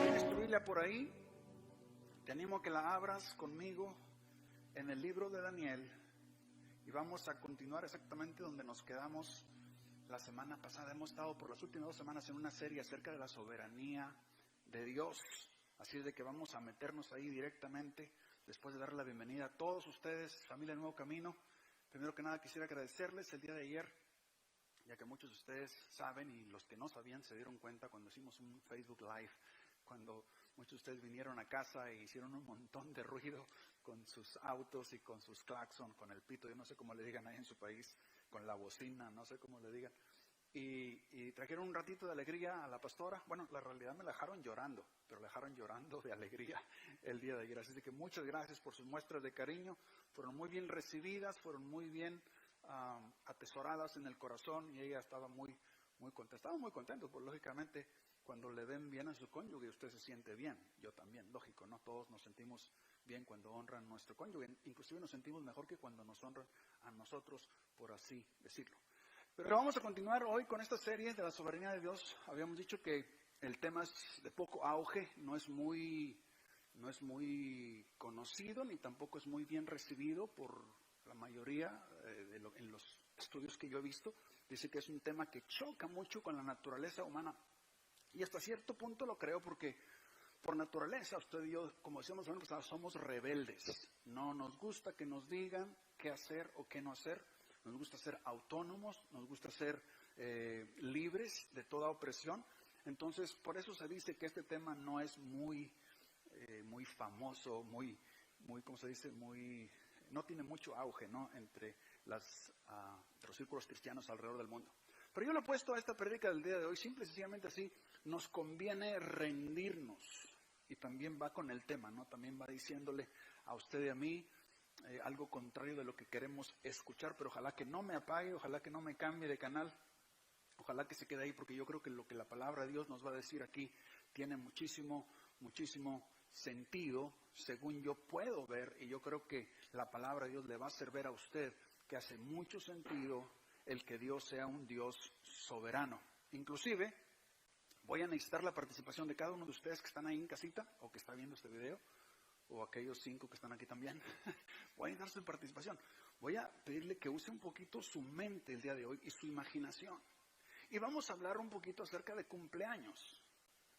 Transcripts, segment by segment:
¿Tienes tu Biblia por ahí? Te animo a que la abras conmigo en el libro de Daniel y vamos a continuar exactamente donde nos quedamos la semana pasada. Hemos estado por las últimas 2 semanas en una serie acerca de la soberanía de Dios, así es de que vamos a meternos ahí directamente después de darle la bienvenida a todos ustedes, familia Nuevo Camino. Primero que nada quisiera agradecerles el día de ayer, ya que muchos de ustedes saben y los que no sabían se dieron cuenta cuando hicimos un Facebook Live, cuando muchos de ustedes vinieron a casa e hicieron un montón de ruido con sus autos y con sus claxon, con el pito, yo no sé cómo le digan ahí en su país, con la bocina, no sé cómo le digan, y trajeron un ratito de alegría a la pastora. Bueno, la realidad me la dejaron llorando, pero la dejaron llorando de alegría el día de ayer, así que muchas gracias por sus muestras de cariño, fueron muy bien recibidas, fueron muy bien atesoradas en el corazón y ella estaba muy contenta. Estaba muy contento, pues lógicamente cuando le ven bien a su cónyuge usted se siente bien, yo también, lógico, no todos nos sentimos bien cuando honran a nuestro cónyuge, inclusive nos sentimos mejor que cuando nos honran a nosotros, por así decirlo. Pero vamos a continuar hoy con esta serie de la soberanía de Dios. Habíamos dicho que el tema es de poco auge, no es muy conocido ni tampoco es muy bien recibido por la mayoría en los estudios que yo he visto. Dice que es un tema que choca mucho con la naturaleza humana y hasta cierto punto lo creo, porque por naturaleza usted y yo, como decíamos la semana pasada, somos rebeldes. No nos gusta que nos digan qué hacer o qué no hacer. Nos gusta ser autónomos, nos gusta ser libres de toda opresión. Entonces, por eso se dice que este tema no es muy famoso, ¿cómo se dice? No tiene mucho auge, ¿no? Entre los círculos cristianos alrededor del mundo. Pero yo lo he puesto a esta prédica del día de hoy, simple y sencillamente así, nos conviene rendirnos. Y también va con el tema, ¿no? También va diciéndole a usted y a mí algo contrario de lo que queremos escuchar, pero ojalá que no me apague, ojalá que no me cambie de canal, ojalá que se quede ahí, porque yo creo que lo que la palabra de Dios nos va a decir aquí tiene muchísimo sentido, según yo puedo ver, y yo creo que la palabra de Dios le va a hacer ver a usted que hace mucho sentido el que Dios sea un Dios soberano. Inclusive, voy a necesitar la participación de cada uno de ustedes que están ahí en casita, o que está viendo este video, o aquellos 5 que están aquí también. Voy a necesitar su participación. Voy a pedirle que use un poquito su mente el día de hoy y su imaginación. Y vamos a hablar un poquito acerca de cumpleaños.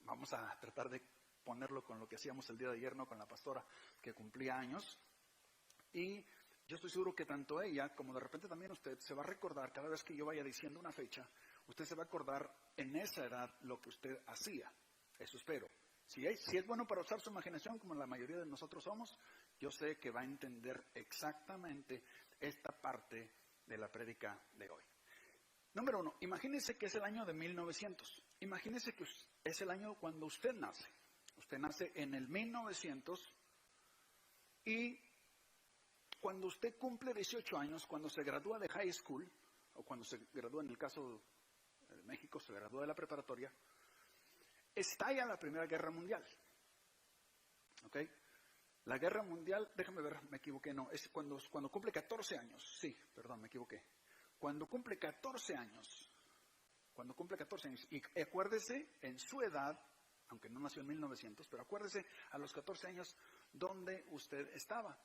Vamos a tratar de ponerlo con lo que hacíamos el día de ayer, ¿no? Con la pastora que cumplía años. Y yo estoy seguro que tanto ella como de repente también usted se va a recordar, cada vez que yo vaya diciendo una fecha, usted se va a acordar en esa edad lo que usted hacía. Eso espero. Si es bueno para usar su imaginación, como la mayoría de nosotros somos, yo sé que va a entender exactamente esta parte de la prédica de hoy. Número 1, imagínese que es el año de 1900. Imagínese que es el año cuando usted nace. Usted nace en el 1900 y cuando usted cumple 18 años, cuando se gradúa de high school, o cuando se gradúa, en el caso de México, se gradúa de la preparatoria, estalla la Primera Guerra Mundial. ¿Ok? La Guerra Mundial, déjame ver, me equivoqué, no, es cuando cumple 14 años. Sí, perdón, me equivoqué. Cuando cumple 14 años, y acuérdese en su edad, aunque no nació en 1900, pero acuérdese a los 14 años donde usted estaba.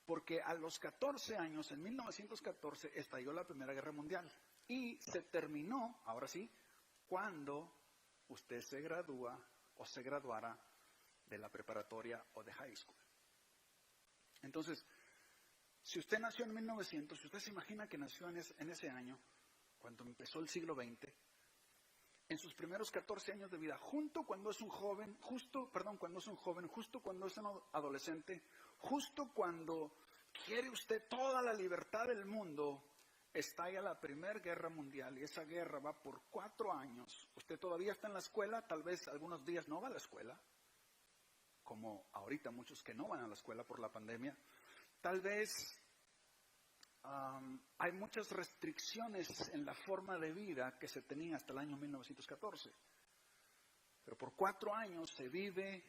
Porque a los 14 años, en 1914, estalló la Primera Guerra Mundial. Y se terminó, ahora sí, cuando usted se gradúa o se graduara de la preparatoria o de high school. Entonces, si usted nació en 1900, si usted se imagina que nació en ese año, cuando empezó el siglo XX, en sus primeros 14 años de vida, justo cuando es un joven, justo cuando es un adolescente, justo cuando quiere usted toda la libertad del mundo, estalla la Primera Guerra Mundial y esa guerra va por 4 años. Usted todavía está en la escuela, tal vez algunos días no va a la escuela, como ahorita muchos que no van a la escuela por la pandemia. Tal vez hay muchas restricciones en la forma de vida que se tenía hasta el año 1914. Pero por 4 años se vive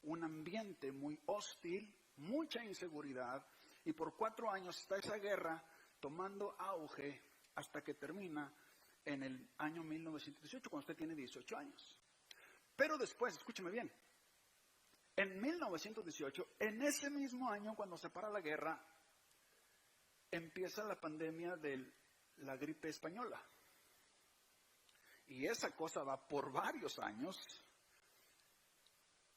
un ambiente muy hostil, mucha inseguridad, y por 4 años está esa guerra tomando auge hasta que termina en el año 1918, cuando usted tiene 18 años. Pero después, escúcheme bien, en 1918, en ese mismo año cuando se para la guerra, empieza la pandemia de la gripe española. Y esa cosa va por varios años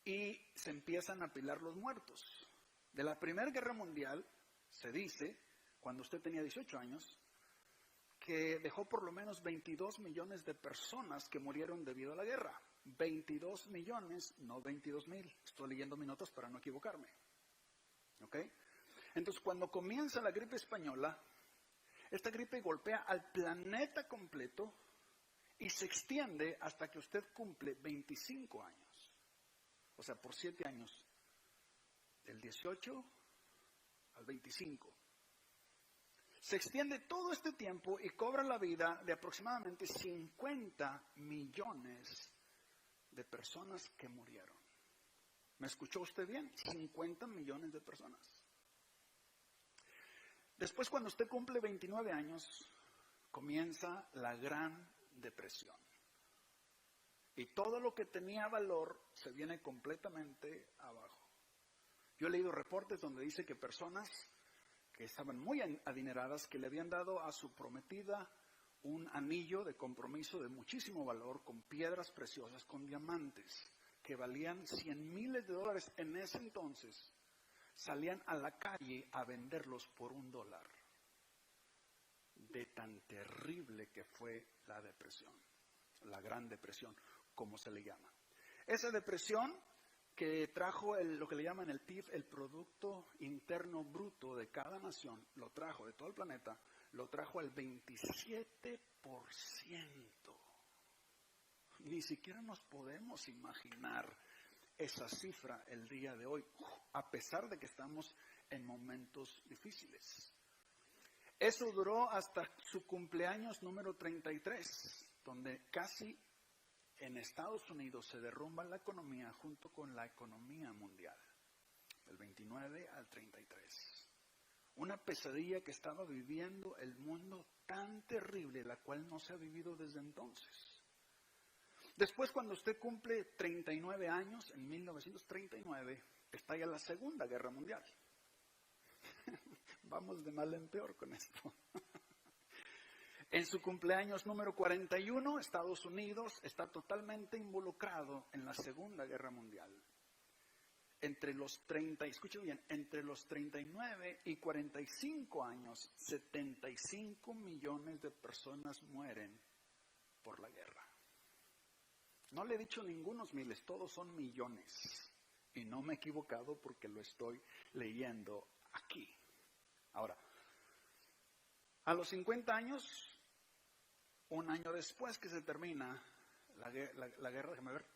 y se empiezan a apilar los muertos. De la Primera Guerra Mundial, se dice, cuando usted tenía 18 años, que dejó por lo menos 22 millones de personas que murieron debido a la guerra. 22 millones, no 22,000. Estoy leyendo mis notas para no equivocarme. ¿Ok? Entonces, cuando comienza la gripe española, esta gripe golpea al planeta completo y se extiende hasta que usted cumple 25 años. O sea, por 7 años. Del 18 al 25. Se extiende todo este tiempo y cobra la vida de aproximadamente 50 millones de personas que murieron. ¿Me escuchó usted bien? 50 millones de personas. Después, cuando usted cumple 29 años, comienza la Gran Depresión. Y todo lo que tenía valor se viene completamente abajo. Yo he leído reportes donde dice que personas que estaban muy adineradas, que le habían dado a su prometida un anillo de compromiso de muchísimo valor, con piedras preciosas, con diamantes, que valían 100 miles de dólares en ese entonces, salían a la calle a venderlos por $1. De tan terrible que fue la depresión, la Gran Depresión, como se le llama. Esa depresión que trajo lo que le llaman el PIB, el Producto Interno Bruto de cada nación, lo trajo de todo el planeta, lo trajo al 27%. Ni siquiera nos podemos imaginar esa cifra el día de hoy, a pesar de que estamos en momentos difíciles. Eso duró hasta su cumpleaños número 33, donde casi en Estados Unidos se derrumba la economía junto con la economía mundial, del 29 al 33. Una pesadilla que estaba viviendo el mundo tan terrible, la cual no se ha vivido desde entonces. Después, cuando usted cumple 39 años, en 1939, estalla la Segunda Guerra Mundial. Vamos de mal en peor con esto. En su cumpleaños número 41, Estados Unidos está totalmente involucrado en la Segunda Guerra Mundial. Entre los 39 y 45 años, 75 millones de personas mueren por la guerra. No le he dicho ningunos miles, todos son millones. Y no me he equivocado porque lo estoy leyendo aquí. Ahora, a los 50 años, un año después que se termina la guerra, déjame ver,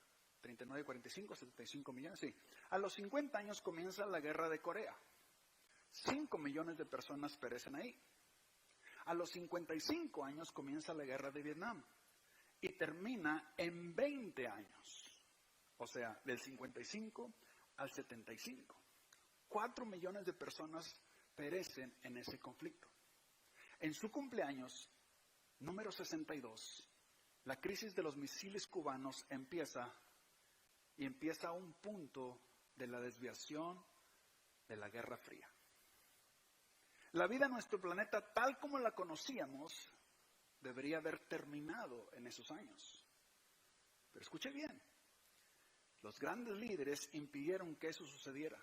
39, 45, 75 millones, sí. A los 50 años comienza la guerra de Corea. 5 millones de personas perecen ahí. A los 55 años comienza la guerra de Vietnam y termina en 20 años. O sea, del 55 al 75. 4 millones de personas perecen en ese conflicto. En su cumpleaños número 62, la crisis de los misiles cubanos empieza a un punto de la desviación de la Guerra Fría. La vida en nuestro planeta, tal como la conocíamos, debería haber terminado en esos años. Pero escuche bien, los grandes líderes impidieron que eso sucediera.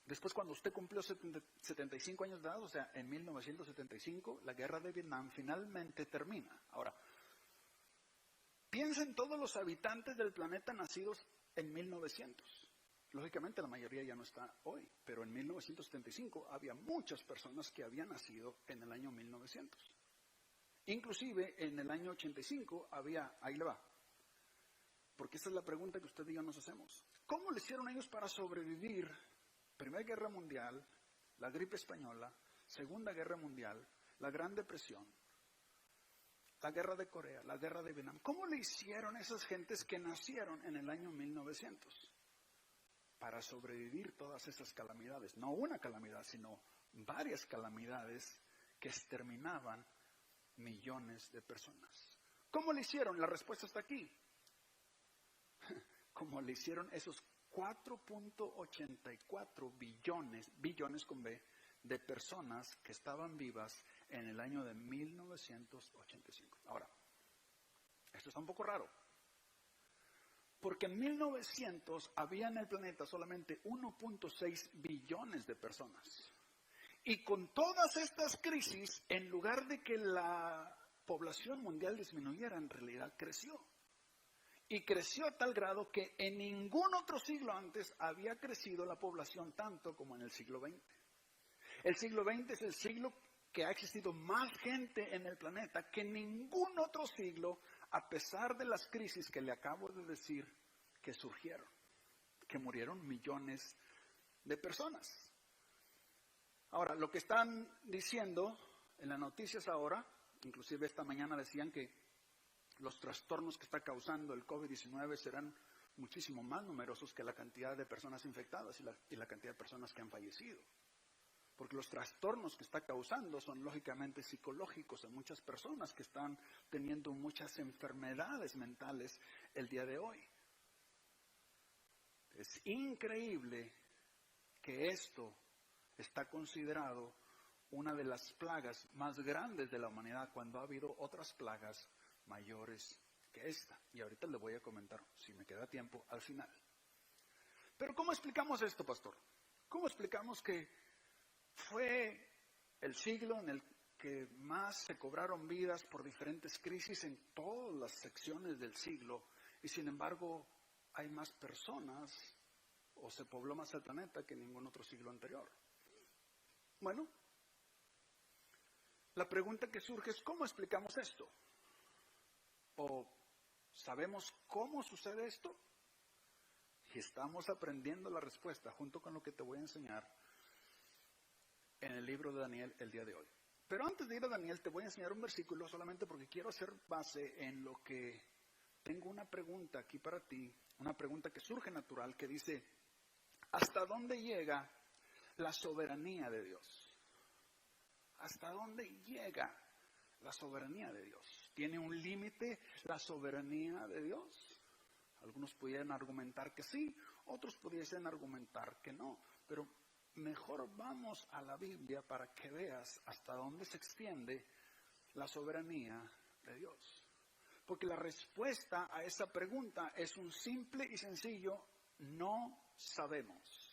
Después, cuando usted cumplió 75 años de edad, o sea, en 1975, la guerra de Vietnam finalmente termina. Ahora, piensa en todos los habitantes del planeta nacidos en 1900. Lógicamente, la mayoría ya no está hoy, pero en 1975 había muchas personas que habían nacido en el año 1900. Inclusive, en el año 85 había, ahí le va, porque esta es la pregunta que usted y yo nos hacemos. ¿Cómo le hicieron ellos para sobrevivir Primera Guerra Mundial, la gripe española, Segunda Guerra Mundial, la Gran Depresión, la Guerra de Corea, la Guerra de Vietnam? ¿Cómo le hicieron esas gentes que nacieron en el año 1900 para sobrevivir todas esas calamidades? No una calamidad, sino varias calamidades que exterminaban millones de personas. ¿Cómo le hicieron? La respuesta está aquí. Como le hicieron esos 4.84 billones con B, de personas que estaban vivas en el año de 1985. Ahora, esto está un poco raro, porque en 1900 había en el planeta solamente 1.6 billones de personas. Y con todas estas crisis, en lugar de que la población mundial disminuyera, en realidad creció. Y creció a tal grado que en ningún otro siglo antes había crecido la población tanto como en el siglo XX. El siglo XX es el siglo que ha existido más gente en el planeta que en ningún otro siglo, a pesar de las crisis que le acabo de decir que surgieron, que murieron millones de personas. Ahora, lo que están diciendo en las noticias ahora, inclusive esta mañana decían que los trastornos que está causando el COVID-19 serán muchísimo más numerosos que la cantidad de personas infectadas y la cantidad de personas que han fallecido. Porque los trastornos que está causando son lógicamente psicológicos en muchas personas que están teniendo muchas enfermedades mentales el día de hoy. Es increíble que esto está considerado una de las plagas más grandes de la humanidad cuando ha habido otras plagas mayores que esta. Y ahorita le voy a comentar, si me queda tiempo, al final. Pero ¿cómo explicamos esto, pastor? ¿Cómo explicamos que fue el siglo en el que más se cobraron vidas por diferentes crisis en todas las secciones del siglo, y sin embargo hay más personas o se pobló más el planeta que en ningún otro siglo anterior? Bueno, la pregunta que surge es ¿cómo explicamos esto? ¿O sabemos cómo sucede esto? Y estamos aprendiendo la respuesta junto con lo que te voy a enseñar en el libro de Daniel el día de hoy. Pero antes de ir a Daniel te voy a enseñar un versículo solamente porque quiero hacer base en lo que tengo una pregunta aquí para ti, una pregunta que surge natural que dice, ¿hasta dónde llega la soberanía de Dios? ¿Hasta dónde llega la soberanía de Dios? ¿Tiene un límite la soberanía de Dios? Algunos pudieran argumentar que sí, otros pudiesen argumentar que no, pero mejor vamos a la Biblia para que veas hasta dónde se extiende la soberanía de Dios. Porque la respuesta a esa pregunta es un simple y sencillo, no sabemos.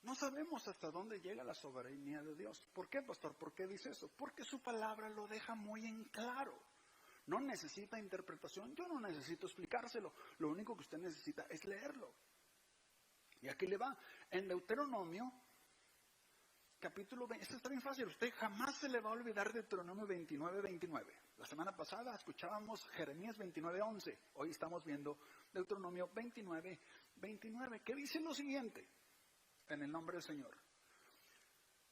No sabemos hasta dónde llega la soberanía de Dios. ¿Por qué, pastor? ¿Por qué dice eso? Porque su palabra lo deja muy en claro. No necesita interpretación, yo no necesito explicárselo. Lo único que usted necesita es leerlo. Y aquí le va. En Deuteronomio, capítulo 20, esto está bien fácil. Usted jamás se le va a olvidar Deuteronomio 29:29. La semana pasada escuchábamos Jeremías 29:11. Hoy estamos viendo Deuteronomio 29:29, que dice lo siguiente. En el nombre del Señor.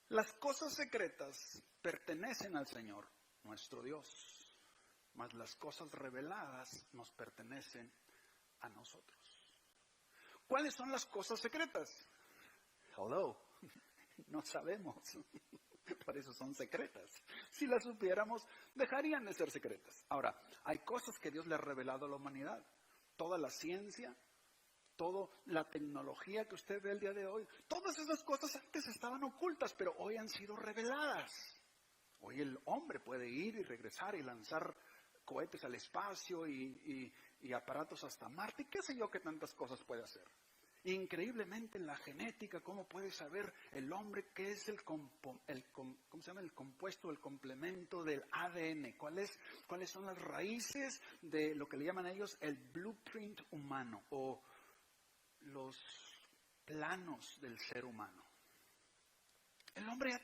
Las cosas secretas pertenecen al Señor, nuestro Dios, mas las cosas reveladas nos pertenecen a nosotros. ¿Cuáles son las cosas secretas? Hello, no sabemos, por eso son secretas. Si las supiéramos, dejarían de ser secretas. Ahora, hay cosas que Dios le ha revelado a la humanidad. Toda la ciencia, toda la tecnología que usted ve el día de hoy, todas esas cosas antes estaban ocultas, pero hoy han sido reveladas. Hoy el hombre puede ir y regresar y lanzar cohetes al espacio y aparatos hasta Marte, y qué sé yo qué tantas cosas puede hacer. Increíblemente en la genética, ¿cómo puede saber el hombre qué es el compuesto, el complemento del ADN? ¿Cuáles son las raíces de lo que le llaman ellos el blueprint humano o los planos del ser humano? El hombre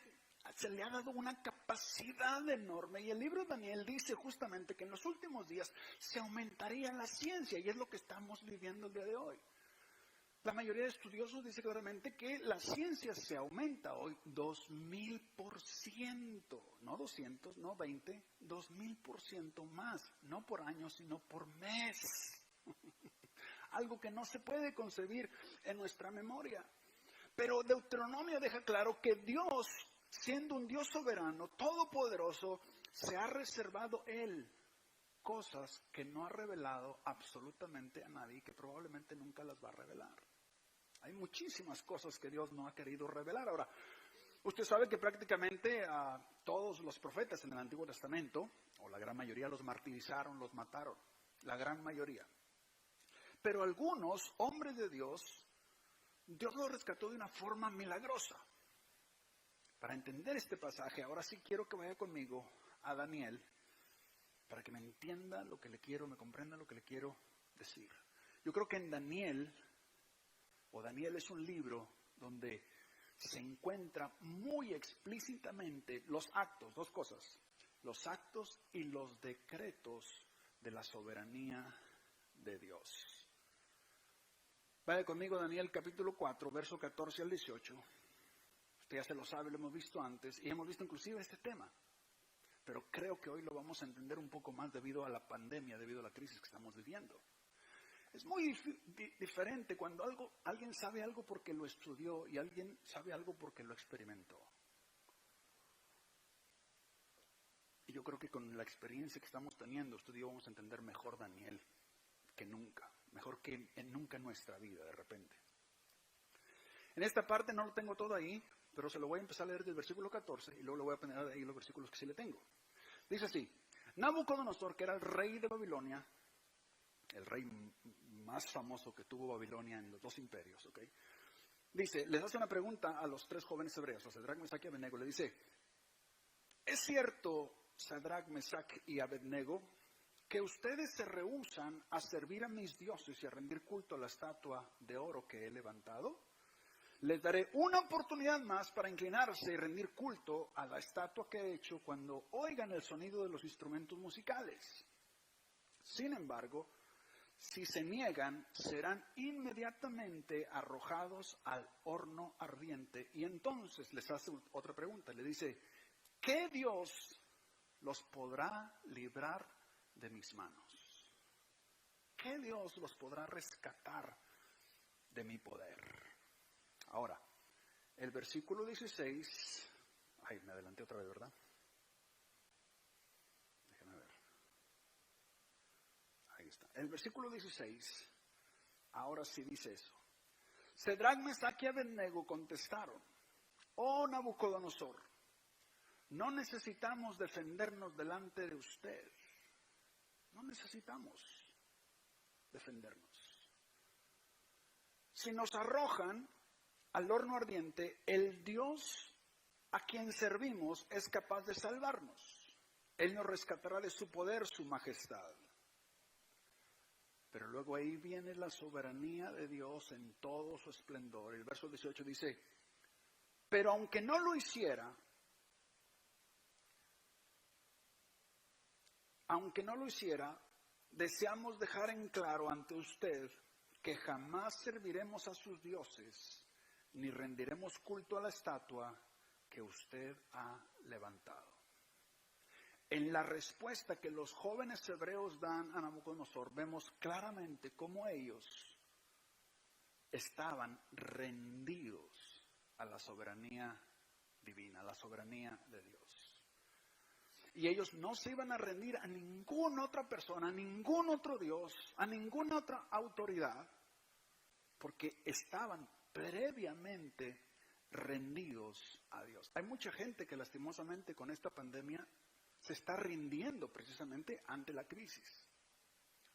se le ha dado una capacidad enorme y el libro de Daniel dice justamente que en los últimos días se aumentaría la ciencia y es lo que estamos viviendo el día de hoy. La mayoría de estudiosos dice claramente que la ciencia se aumenta hoy 2000%, no 200, no 20, 2000% más, no por año sino por mes. Algo que no se puede concebir en nuestra memoria. Pero Deuteronomio deja claro que Dios siendo un Dios soberano, todopoderoso, se ha reservado Él cosas que no ha revelado absolutamente a nadie y que probablemente nunca las va a revelar. Hay muchísimas cosas que Dios no ha querido revelar. Ahora, usted sabe que prácticamente a todos los profetas en el Antiguo Testamento, o la gran mayoría, los martirizaron, los mataron, la gran mayoría. Pero algunos hombres de Dios, Dios los rescató de una forma milagrosa. Para entender este pasaje, ahora sí quiero que vaya conmigo a Daniel, para que me entienda lo que le quiero, me comprenda lo que le quiero decir. Yo creo que en Daniel es un libro donde se encuentra muy explícitamente los actos, dos cosas, los actos y los decretos de la soberanía de Dios. Vaya conmigo Daniel capítulo 4, verso 14 al 18. Usted ya se lo sabe, lo hemos visto antes y hemos visto inclusive este tema. Pero creo que hoy lo vamos a entender un poco más debido a la pandemia, debido a la crisis que estamos viviendo. Es muy diferente cuando alguien sabe algo porque lo estudió y alguien sabe algo porque lo experimentó. Y yo creo que con la experiencia que estamos teniendo, usted y yo vamos a entender mejor Daniel que nunca, mejor que nunca en nuestra vida de repente. En esta parte no lo tengo todo ahí, pero se lo voy a empezar a leer del versículo 14 y luego le voy a poner ahí los versículos que sí le tengo. Dice así: Nabucodonosor, que era el rey de Babilonia, el rey más famoso que tuvo Babilonia en los dos imperios, ¿ok? Dice, les hace una pregunta a los tres jóvenes hebreos, a Sadrac, Mesach y Abednego. Le dice, ¿es cierto, Sadrac, Mesach y Abednego, que ustedes se rehúsan a servir a mis dioses y a rendir culto a la estatua de oro que he levantado? Les daré una oportunidad más para inclinarse y rendir culto a la estatua que he hecho cuando oigan el sonido de los instrumentos musicales. Sin embargo, si se niegan, serán inmediatamente arrojados al horno ardiente. Y entonces les hace otra pregunta. Le dice, ¿qué Dios los podrá librar de mis manos? ¿Qué Dios los podrá rescatar de mi poder? Ahora, el versículo 16, me adelanté otra vez, ¿verdad? Déjame ver. Ahí está. El versículo 16, ahora sí dice eso. Sadrac, Mesach y Abednego contestaron, oh Nabucodonosor, no necesitamos defendernos delante de usted. No necesitamos defendernos. Si nos arrojan al horno ardiente, el Dios a quien servimos es capaz de salvarnos. Él nos rescatará de su poder, su majestad. Pero luego ahí viene la soberanía de Dios en todo su esplendor. El verso 18 dice, pero aunque no lo hiciera, deseamos dejar en claro ante usted que jamás serviremos a sus dioses ni rendiremos culto a la estatua que usted ha levantado. En la respuesta que los jóvenes hebreos dan a Nabucodonosor, vemos claramente cómo ellos estaban rendidos a la soberanía divina, a la soberanía de Dios. Y ellos no se iban a rendir a ninguna otra persona, a ningún otro Dios, a ninguna otra autoridad, porque estaban previamente rendidos a Dios. Hay mucha gente que lastimosamente con esta pandemia se está rindiendo precisamente ante la crisis.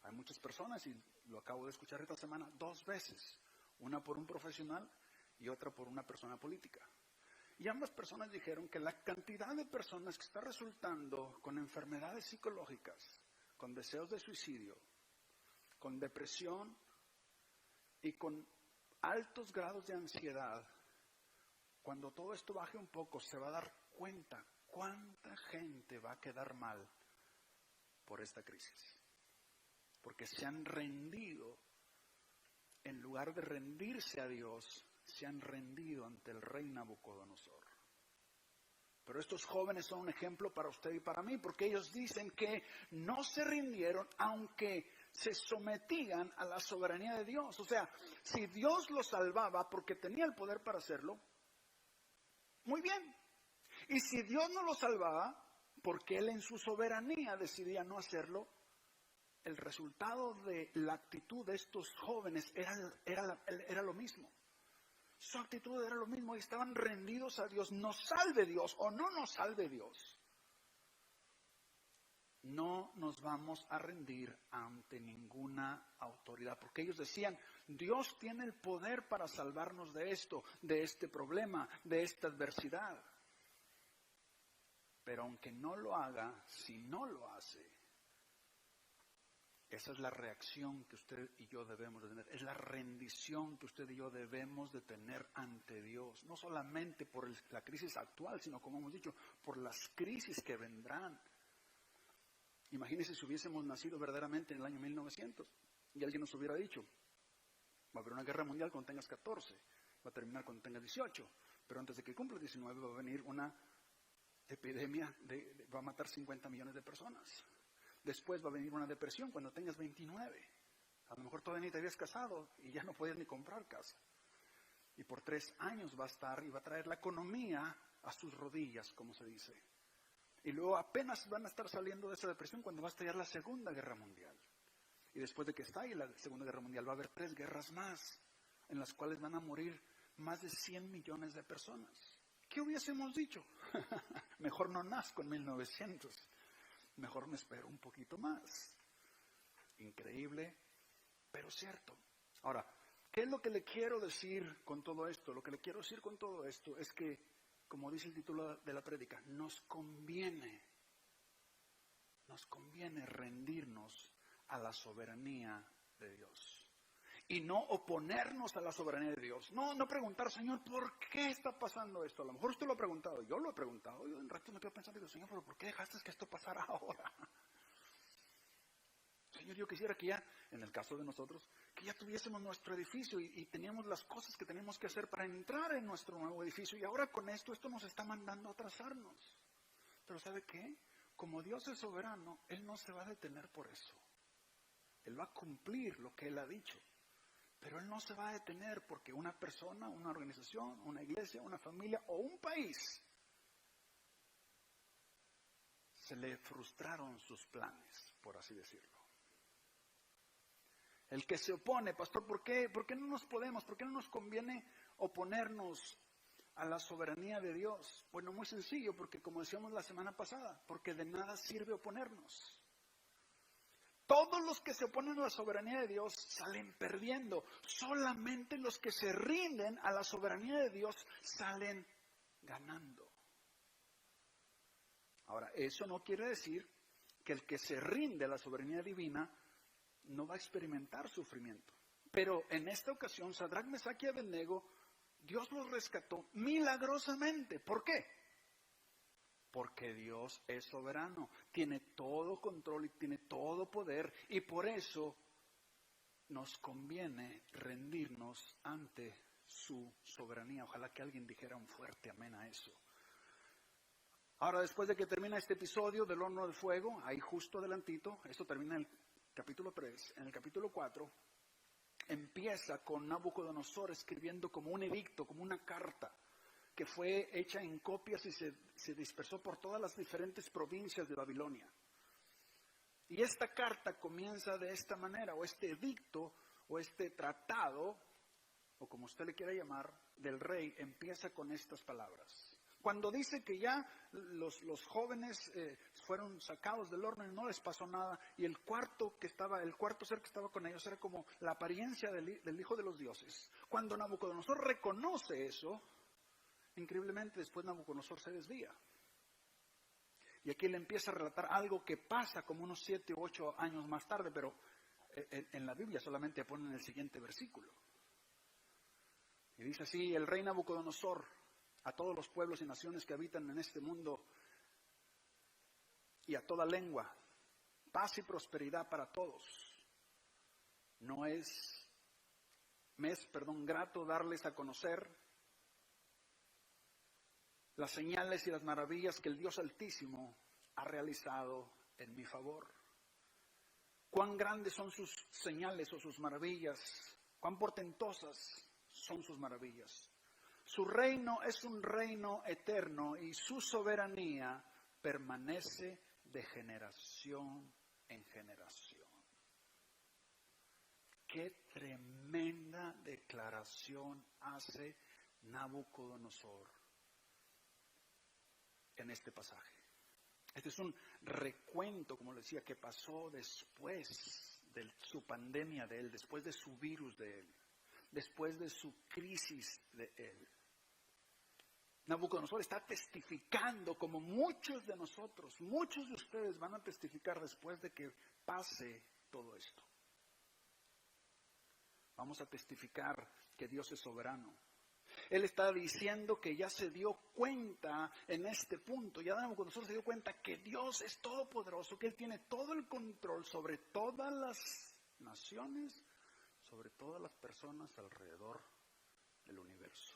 Hay muchas personas, y lo acabo de escuchar esta semana 2 veces, una por un profesional y otra por una persona política. Y ambas personas dijeron que la cantidad de personas que está resultando con enfermedades psicológicas, con deseos de suicidio, con depresión y con altos grados de ansiedad, cuando todo esto baje un poco, se va a dar cuenta cuánta gente va a quedar mal por esta crisis. Porque se han rendido, en lugar de rendirse a Dios, se han rendido ante el rey Nabucodonosor. Pero estos jóvenes son un ejemplo para usted y para mí, porque ellos dicen que no se rindieron aunque se sometían a la soberanía de Dios. O sea, si Dios los salvaba porque tenía el poder para hacerlo, muy bien. Y si Dios no lo salvaba, porque Él en su soberanía decidía no hacerlo, el resultado de la actitud de estos jóvenes era lo mismo. Su actitud era lo mismo y estaban rendidos a Dios. Nos salve Dios o no nos salve Dios. No nos vamos a rendir ante ninguna autoridad, porque ellos decían, Dios tiene el poder para salvarnos de esto, de este problema, de esta adversidad. Pero aunque no lo haga, si no lo hace, esa es la reacción que usted y yo debemos de tener, es la rendición que usted y yo debemos de tener ante Dios, no solamente por la crisis actual, sino como hemos dicho, por las crisis que vendrán. Imagínense si hubiésemos nacido verdaderamente en el año 1900 y alguien nos hubiera dicho, va a haber una guerra mundial cuando tengas 14, va a terminar cuando tengas 18, pero antes de que cumpla 19 va a venir una epidemia, va a matar 50 millones de personas. Después va a venir una depresión cuando tengas 29. A lo mejor todavía ni te habías casado y ya no puedes ni comprar casa. Y por 3 años va a estar y va a traer la economía a sus rodillas, como se dice. Y luego apenas van a estar saliendo de esa depresión cuando va a estallar la Segunda Guerra Mundial. Y después de que estalle la Segunda Guerra Mundial va a haber 3 guerras más, en las cuales van a morir más de 100 millones de personas. ¿Qué hubiésemos dicho? Mejor no nazco en 1900. Mejor me espero un poquito más. Increíble, pero cierto. Ahora, ¿qué es lo que le quiero decir con todo esto? Lo que le quiero decir con todo esto es que, como dice el título de la prédica, nos conviene rendirnos a la soberanía de Dios. Y no oponernos a la soberanía de Dios. No preguntar, Señor, ¿por qué está pasando esto? A lo mejor usted lo ha preguntado, yo lo he preguntado. Yo en rato me quedo pensando, digo, Señor, ¿pero por qué dejaste que esto pasara ahora? Señor, yo quisiera que ya, en el caso de nosotros, que ya tuviésemos nuestro edificio y teníamos las cosas que teníamos que hacer para entrar en nuestro nuevo edificio. Y ahora con esto nos está mandando a atrasarnos. Pero ¿sabe qué? Como Dios es soberano, Él no se va a detener por eso. Él va a cumplir lo que Él ha dicho. Pero Él no se va a detener porque una persona, una organización, una iglesia, una familia o un país se le frustraron sus planes, por así decirlo. El que se opone, pastor, ¿por qué no nos podemos? ¿Por qué no nos conviene oponernos a la soberanía de Dios? Bueno, muy sencillo, porque como decíamos la semana pasada, porque de nada sirve oponernos. Todos los que se oponen a la soberanía de Dios salen perdiendo. Solamente los que se rinden a la soberanía de Dios salen ganando. Ahora, eso no quiere decir que el que se rinde a la soberanía divina no va a experimentar sufrimiento. Pero en esta ocasión, Sadrac, Mesac y Abednego, Dios los rescató milagrosamente. ¿Por qué? Porque Dios es soberano, tiene todo control y tiene todo poder, y por eso nos conviene rendirnos ante su soberanía. Ojalá que alguien dijera un fuerte amén a eso. Ahora, después de que termina este episodio del horno de fuego, ahí justo adelantito, esto termina en el capítulo 3, en el capítulo 4, empieza con Nabucodonosor escribiendo como un edicto, como una carta, que fue hecha en copias y se dispersó por todas las diferentes provincias de Babilonia. Y esta carta comienza de esta manera, o este edicto, o este tratado, o como usted le quiera llamar, del rey, empieza con estas palabras. Cuando dice que ya los jóvenes fueron sacados del horno y no les pasó nada, y el cuarto ser que estaba con ellos era como la apariencia del Hijo de los Dioses. Cuando Nabucodonosor reconoce eso, increíblemente después Nabucodonosor se desvía. Y aquí le empieza a relatar algo que pasa como unos 7 u 8 años más tarde, pero en la Biblia solamente ponen el siguiente versículo. Y dice así: el rey Nabucodonosor, a todos los pueblos y naciones que habitan en este mundo, y a toda lengua, paz y prosperidad para todos. Me es grato darles a conocer las señales y las maravillas que el Dios Altísimo ha realizado en mi favor. Cuán grandes son sus señales o sus maravillas, cuán portentosas son sus maravillas. Su reino es un reino eterno y su soberanía permanece de generación en generación. Qué tremenda declaración hace Nabucodonosor en este pasaje. Este es un recuento, como le decía, que pasó después de su pandemia de él, después de su virus de él, después de su crisis de él. Nabucodonosor está testificando, como muchos de nosotros, muchos de ustedes van a testificar después de que pase todo esto. Vamos a testificar que Dios es soberano. Él está diciendo que ya se dio cuenta en este punto, ya Nabucodonosor se dio cuenta que Dios es todopoderoso, que Él tiene todo el control sobre todas las naciones, sobre todas las personas alrededor del universo.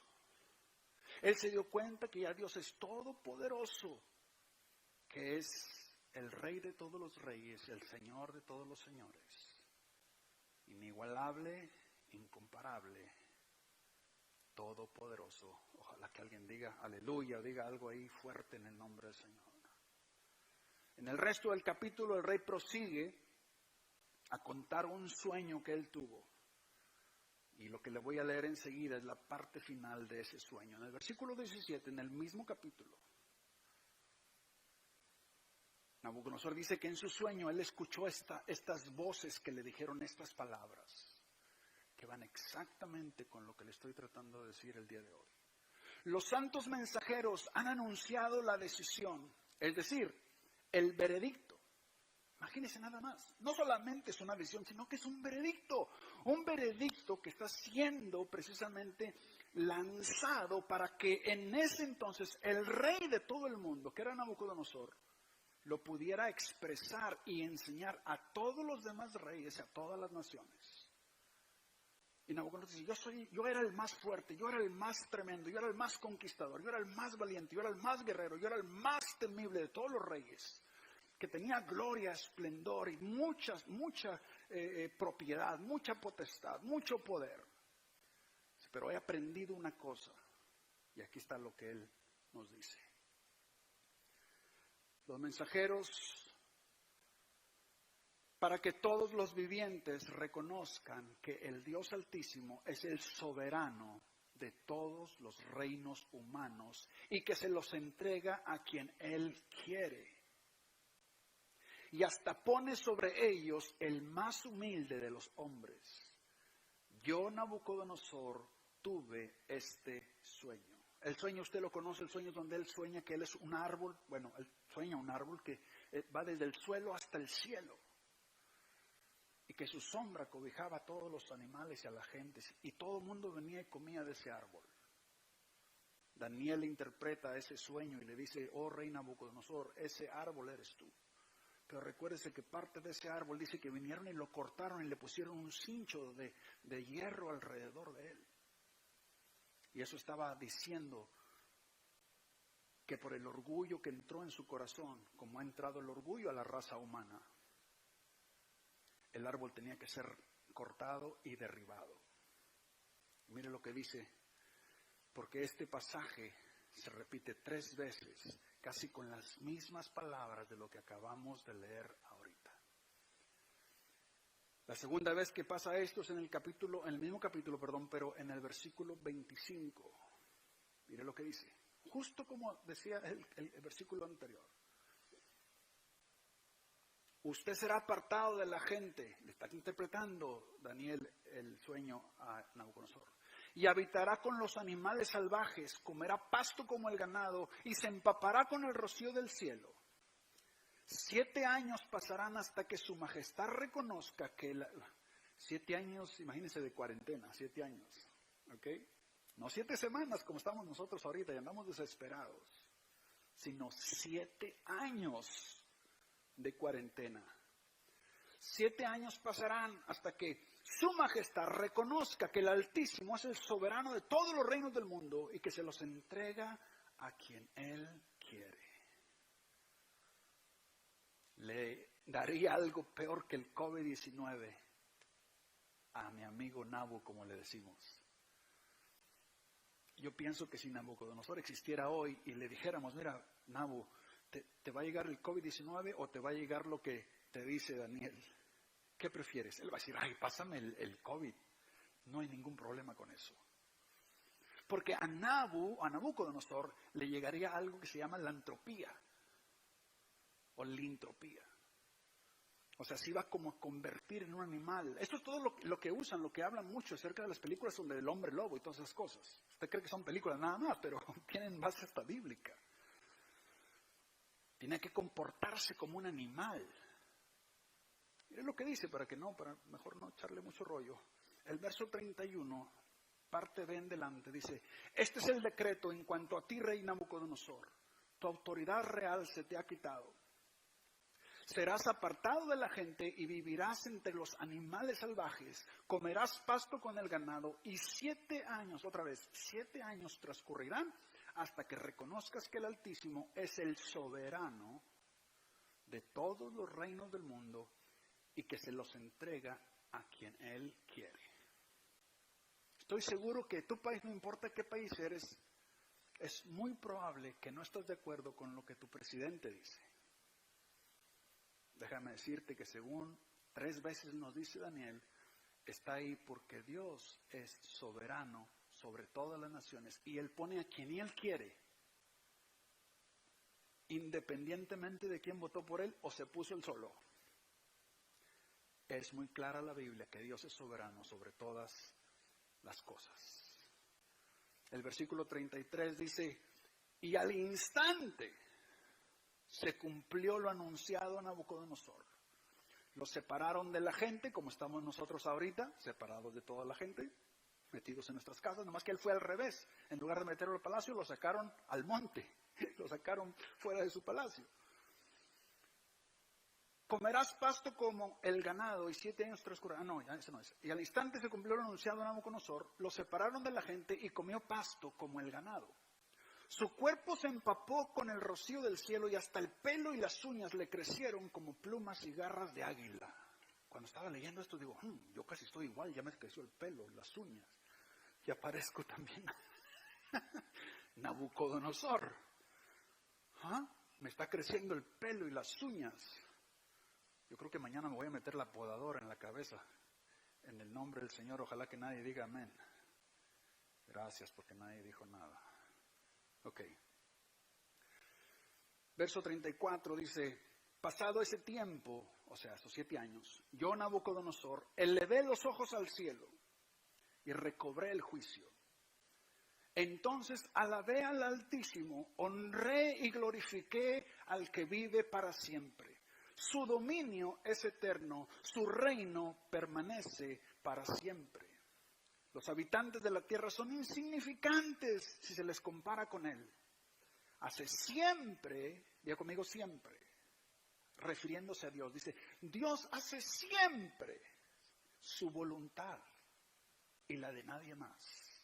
Él se dio cuenta que ya Dios es todopoderoso, que es el Rey de todos los reyes, el Señor de todos los señores, inigualable, incomparable, todopoderoso. Ojalá que alguien diga aleluya o diga algo ahí fuerte en el nombre del Señor. En el resto del capítulo el rey prosigue a contar un sueño que él tuvo. Y lo que le voy a leer enseguida es la parte final de ese sueño. En el versículo 17, en el mismo capítulo, Nabucodonosor dice que en su sueño él escuchó estas voces que le dijeron estas palabras, que van exactamente con lo que le estoy tratando de decir el día de hoy. Los santos mensajeros han anunciado la decisión, es decir, el veredicto. Imagínense nada más, no solamente es una decisión, sino que es un veredicto que está siendo precisamente lanzado para que en ese entonces el rey de todo el mundo, que era Nabucodonosor, lo pudiera expresar y enseñar a todos los demás reyes, a todas las naciones. Y Nabucodonosor dice, yo era el más fuerte, yo era el más tremendo, yo era el más conquistador, yo era el más valiente, yo era el más guerrero, yo era el más temible de todos los reyes, que tenía gloria, esplendor y mucha propiedad, mucha potestad, mucho poder. Pero he aprendido una cosa, y aquí está lo que él nos dice. Los mensajeros, para que todos los vivientes reconozcan que el Dios Altísimo es el soberano de todos los reinos humanos y que se los entrega a quien Él quiere. Y hasta pone sobre ellos el más humilde de los hombres. Yo, Nabucodonosor, tuve este sueño. El sueño usted lo conoce, el sueño es donde él sueña que él es un árbol. Bueno, él sueña un árbol que va desde el suelo hasta el cielo. Y que su sombra cobijaba a todos los animales y a la gente. Y todo el mundo venía y comía de ese árbol. Daniel interpreta ese sueño y le dice, oh rey Nabucodonosor, ese árbol eres tú. Pero recuérdese que parte de ese árbol dice que vinieron y lo cortaron y le pusieron un cincho de hierro alrededor de él. Y eso estaba diciendo que por el orgullo que entró en su corazón, como ha entrado el orgullo a la raza humana, el árbol tenía que ser cortado y derribado. Mire lo que dice, porque este pasaje se repite 3 veces, casi con las mismas palabras de lo que acabamos de leer ahorita. La segunda vez que pasa esto es en el mismo capítulo, pero en el versículo 25. Mire lo que dice, justo como decía el versículo anterior. Usted será apartado de la gente, le está interpretando Daniel el sueño a Nabucodonosor. Y habitará con los animales salvajes, comerá pasto como el ganado y se empapará con el rocío del cielo. 7 años pasarán hasta que su majestad reconozca que 7 años, imagínense de cuarentena, 7 años, ¿ok? No 7 semanas como estamos nosotros ahorita y andamos desesperados, sino 7 años de cuarentena. 7 años pasarán hasta que su majestad reconozca que el Altísimo es el soberano de todos los reinos del mundo y que se los entrega a quien Él quiere. Le daría algo peor que el COVID-19 a mi amigo Nabu, como le decimos. Yo pienso que si Nabucodonosor existiera hoy y le dijéramos, mira, Nabu, ¿te va a llegar el COVID-19 o te va a llegar lo que te dice Daniel? ¿Qué prefieres? Él va a decir, ay, pásame el COVID. No hay ningún problema con eso. Porque a Nabucodonosor le llegaría algo que se llama la entropía o lintropía. O sea, se iba como a convertir en un animal. Esto es todo lo que usan, lo que hablan mucho acerca de las películas sobre el hombre lobo y todas esas cosas. Usted cree que son películas nada más, pero tienen base hasta bíblica. Tiene que comportarse como un animal. Miren lo que dice, para mejor no echarle mucho rollo. El verso 31, parte B en delante, dice, este es el decreto en cuanto a ti, rey Nabucodonosor. Tu autoridad real se te ha quitado. Serás apartado de la gente y vivirás entre los animales salvajes. Comerás pasto con el ganado y 7 años, otra vez, 7 años transcurrirán hasta que reconozcas que el Altísimo es el soberano de todos los reinos del mundo y que se los entrega a quien Él quiere. Estoy seguro que tu país, no importa qué país eres, es muy probable que no estés de acuerdo con lo que tu presidente dice. Déjame decirte que según 3 veces nos dice Daniel, está ahí porque Dios es soberano sobre todas las naciones y Él pone a quien Él quiere, independientemente de quién votó por Él o se puso Él solo. Es muy clara la Biblia que Dios es soberano sobre todas las cosas. El versículo 33 dice, y al instante se cumplió lo anunciado a Nabucodonosor. Los separaron de la gente, como estamos nosotros ahorita, separados de toda la gente, metidos en nuestras casas, nomás que él fue al revés. En lugar de meterlo al palacio, lo sacaron al monte, lo sacaron fuera de su palacio. Comerás pasto como el ganado y 7 años transcurrirán. No, ya eso no es. Y al instante se cumplió lo anunciado a Nabucodonosor, lo separaron de la gente y comió pasto como el ganado. Su cuerpo se empapó con el rocío del cielo y hasta el pelo y las uñas le crecieron como plumas y garras de águila. Cuando estaba leyendo esto digo, yo casi estoy igual, ya me creció el pelo, las uñas. Ya parezco también Nabucodonosor. Me está creciendo el pelo y las uñas. Yo creo que mañana me voy a meter la podadora en la cabeza. En el nombre del Señor, ojalá que nadie diga amén. Gracias porque nadie dijo nada. Ok. Verso 34 dice, pasado ese tiempo, o sea, esos 7 años, yo, Nabucodonosor, elevé los ojos al cielo y recobré el juicio. Entonces alabé al Altísimo, honré y glorifiqué al que vive para siempre. Su dominio es eterno, su reino permanece para siempre. Los habitantes de la tierra son insignificantes si se les compara con Él. Hace siempre, diga conmigo siempre, refiriéndose a Dios, dice, Dios hace siempre su voluntad y la de nadie más.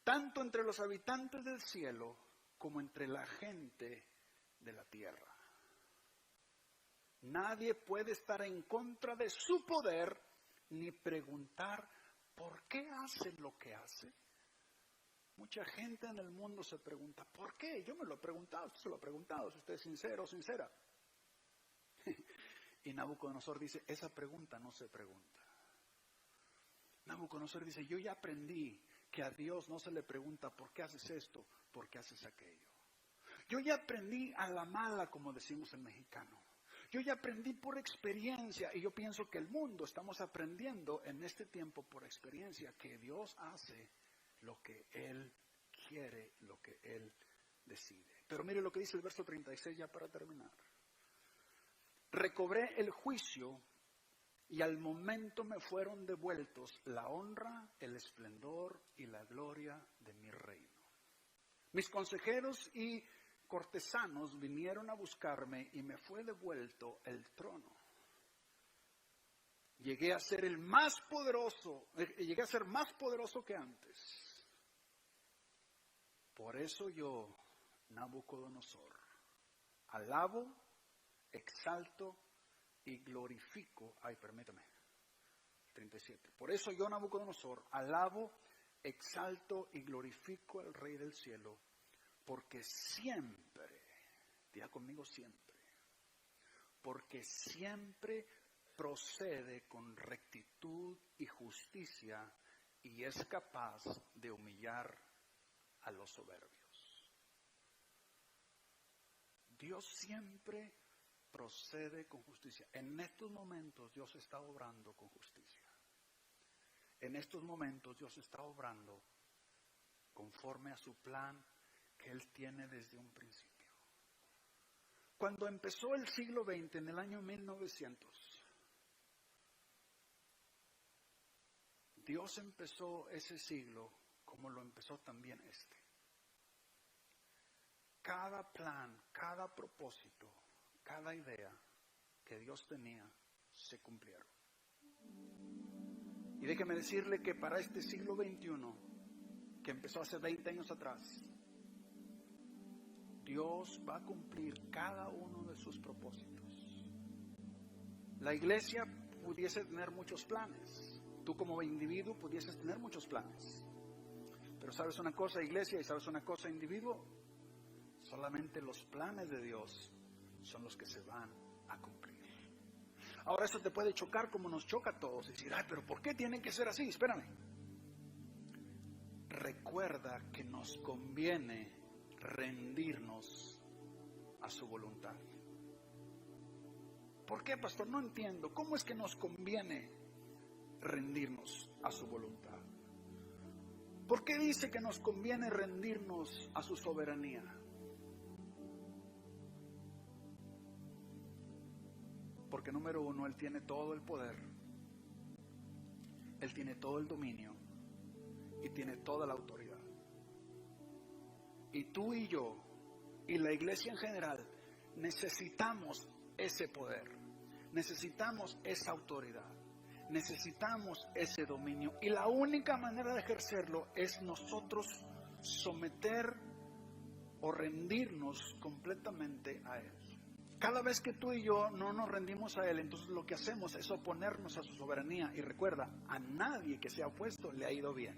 Tanto entre los habitantes del cielo como entre la gente de la tierra. Nadie puede estar en contra de su poder ni preguntar ¿por qué hace lo que hace? Mucha gente en el mundo se pregunta, ¿por qué? Yo me lo he preguntado, usted se lo ha preguntado, si usted es sincero o sincera. Y Nabucodonosor dice, esa pregunta no se pregunta. Nabucodonosor dice, yo ya aprendí que a Dios no se le pregunta, ¿por qué haces esto? ¿Por qué haces aquello? Yo ya aprendí a la mala, como decimos en mexicano. Yo ya aprendí por experiencia y yo pienso que el mundo estamos aprendiendo en este tiempo por experiencia que Dios hace lo que Él quiere, lo que Él decide. Pero mire lo que dice el verso 36 ya para terminar. Recobré el juicio y al momento me fueron devueltos la honra, el esplendor y la gloria de mi reino. Mis consejeros y cortesanos vinieron a buscarme y me fue devuelto el trono. Llegué a ser más poderoso que antes. Por eso yo, Nabucodonosor, alabo, exalto y glorifico. 37. Por eso yo, Nabucodonosor, alabo, exalto y glorifico al Rey del cielo, porque siempre, diga conmigo siempre, porque siempre procede con rectitud y justicia y es capaz de humillar a los soberbios. Dios siempre procede con justicia. En estos momentos Dios está obrando con justicia. En estos momentos Dios está obrando conforme a su plan que Él tiene desde un principio. Cuando empezó el siglo XX, en el año 1900, Dios empezó ese siglo como lo empezó también este. Cada plan, cada propósito, cada idea que Dios tenía se cumplieron. Y déjeme decirle que para este siglo XXI, que empezó hace 20 años atrás, Dios va a cumplir cada uno de sus propósitos. La iglesia pudiese tener muchos planes. Tú como individuo pudieses tener muchos planes. Pero ¿sabes una cosa, iglesia? ¿Y sabes una cosa, individuo? Solamente los planes de Dios son los que se van a cumplir. Ahora eso te puede chocar como nos choca a todos. Y decir, ay, pero ¿por qué tiene que ser así? Espérame. Recuerda que nos conviene rendirnos a su voluntad. ¿Por qué, pastor? No entiendo. ¿Cómo es que nos conviene rendirnos a su voluntad? ¿Por qué dice que nos conviene rendirnos a su soberanía? Porque número uno, Él tiene todo el poder, Él tiene todo el dominio y tiene toda la autoridad. Y tú y yo y la iglesia en general necesitamos ese poder, necesitamos esa autoridad, necesitamos ese dominio. Y la única manera de ejercerlo es nosotros someter o rendirnos completamente a Él. Cada vez que tú y yo no nos rendimos a Él, entonces lo que hacemos es oponernos a su soberanía. Y recuerda, a nadie que se ha opuesto le ha ido bien.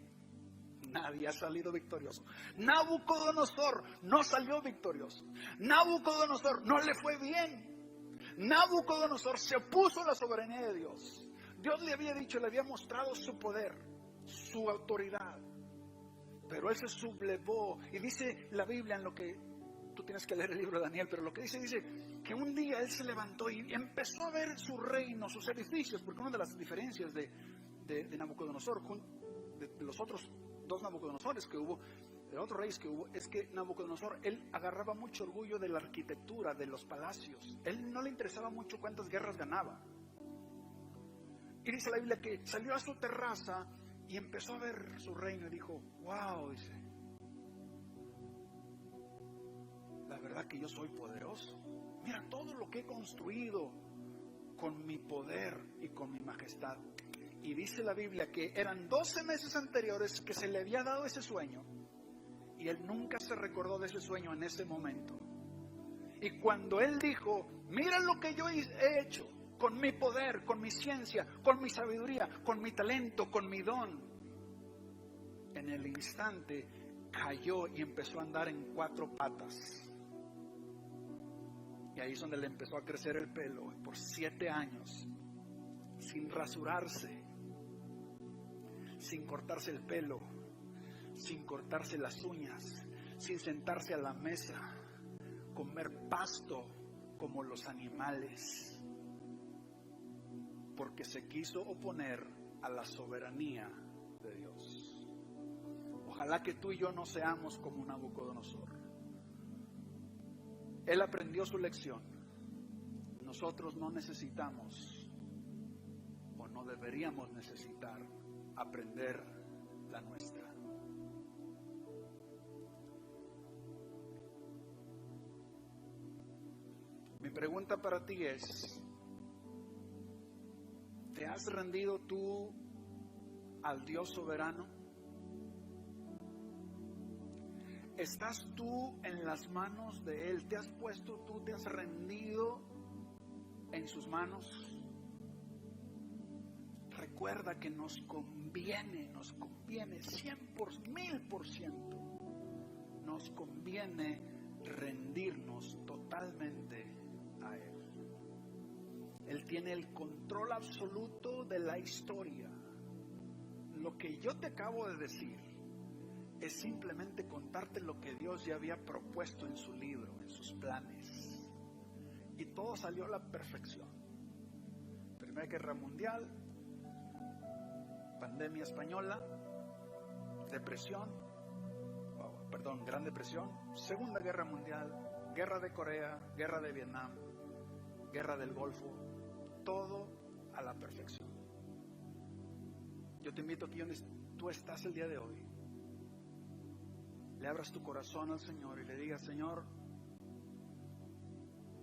Nadie ha salido victorioso. Nabucodonosor no salió victorioso. Nabucodonosor no le fue bien. Nabucodonosor se opuso a la soberanía de Dios. Dios le había dicho, le había mostrado su poder, su autoridad. Pero él se sublevó. Y dice la Biblia, en lo que tú tienes que leer el libro de Daniel, pero lo que dice que un día él se levantó y empezó a ver su reino, sus edificios, porque una de las diferencias de Nabucodonosor, de los otros dos Nabucodonosores que hubo, de otros reyes que hubo, es que Nabucodonosor, él agarraba mucho orgullo de la arquitectura, de los palacios. Él no le interesaba mucho cuántas guerras ganaba. Y dice la Biblia que salió a su terraza y empezó a ver su reino y dijo, wow, dice, la verdad que yo soy poderoso. Mira todo lo que he construido con mi poder y con mi majestad. Y dice la Biblia que eran 12 meses anteriores que se le había dado ese sueño. Y él nunca se recordó de ese sueño en ese momento. Y cuando él dijo, mira lo que yo he hecho con mi poder, con mi ciencia, con mi sabiduría, con mi talento, con mi don, en el instante cayó y empezó a andar en 4 patas. Y ahí es donde le empezó a crecer el pelo por 7 años, sin rasurarse, sin cortarse el pelo, sin cortarse las uñas, sin sentarse a la mesa, comer pasto como los animales, porque se quiso oponer a la soberanía de Dios. Ojalá que tú y yo no seamos como Nabucodonosor. Él aprendió su lección. Nosotros no necesitamos, o no deberíamos necesitar, aprender la nuestra. Mi pregunta para ti es, ¿te has rendido tú al Dios soberano? ¿Estás tú en las manos de Él? ¿Te has puesto tú, te has rendido en sus manos? recuerda que nos conviene 1000%, nos conviene rendirnos totalmente a Él. Él tiene el control absoluto de la historia. Lo que yo te acabo de decir es simplemente contarte lo que Dios ya había propuesto en su libro, en sus planes. Y todo salió a la perfección. Primera Guerra Mundial, pandemia española, Gran Depresión, Segunda Guerra Mundial, Guerra de Corea, Guerra de Vietnam, Guerra del Golfo, todo a la perfección. Yo te invito aquí donde tú estás el día de hoy, le abras tu corazón al Señor y le digas: Señor,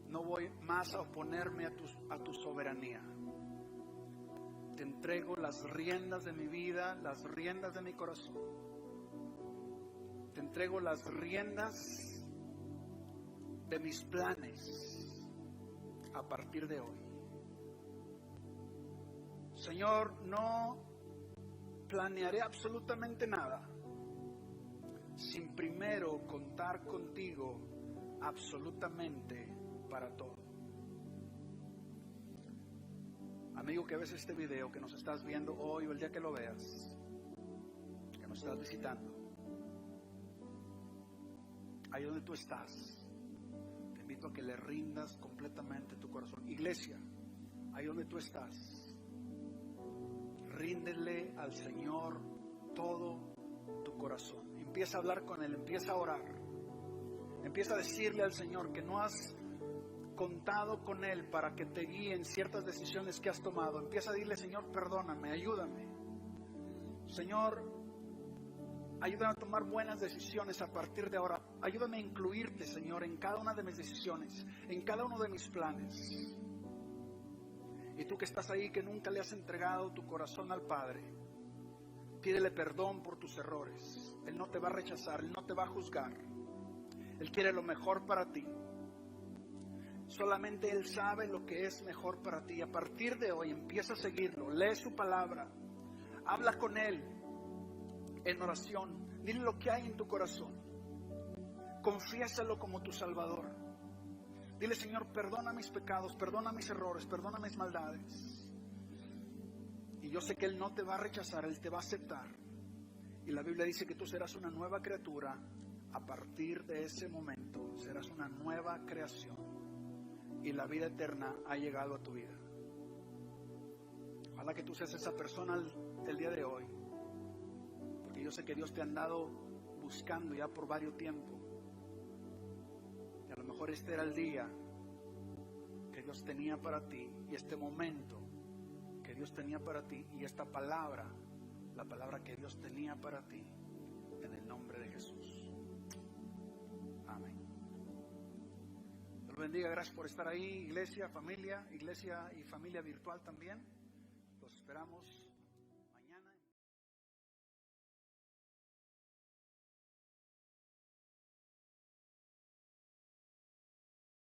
no voy más a oponerme a tu soberanía. Te entrego las riendas de mi vida, las riendas de mi corazón. Te entrego las riendas de mis planes a partir de hoy. Señor, no planearé absolutamente nada sin primero contar contigo absolutamente para todo. Amigo que ves este video, que nos estás viendo hoy o el día que lo veas, que nos estás visitando, ahí donde tú estás, te invito a que le rindas completamente tu corazón. Iglesia, ahí donde tú estás, ríndele al Señor todo tu corazón. Empieza a hablar con Él, empieza a orar, empieza a decirle al Señor que no has contado con Él para que te guíe en ciertas decisiones que has tomado. Empieza a decirle: Señor, perdóname, ayúdame. Señor, ayúdame a tomar buenas decisiones a partir de ahora. Ayúdame a incluirte, Señor, en cada una de mis decisiones, en cada uno de mis planes. Y tú que estás ahí, que nunca le has entregado tu corazón al Padre, pídele perdón por tus errores. Él no te va a rechazar, Él no te va a juzgar. Él quiere lo mejor para ti. Solamente Él sabe lo que es mejor para ti. A partir de hoy empieza a seguirlo, lee su palabra, habla con Él en oración, dile lo que hay en tu corazón, confiésalo como tu Salvador. Dile: Señor, perdona mis pecados, perdona mis errores, perdona mis maldades. Y yo sé que Él no te va a rechazar, Él te va a aceptar. Y la Biblia dice que tú serás una nueva criatura. A partir de ese momento serás una nueva creación y la vida eterna ha llegado a tu vida. Ojalá que tú seas esa persona el día de hoy, porque yo sé que Dios te ha andado buscando ya por varios tiempos. Y a lo mejor este era el día que Dios tenía para ti, y este momento que Dios tenía para ti, y esta palabra, la palabra que Dios tenía para ti, en el nombre de Jesús. Amén. Dios bendiga, gracias por estar ahí, iglesia y familia virtual también. Los esperamos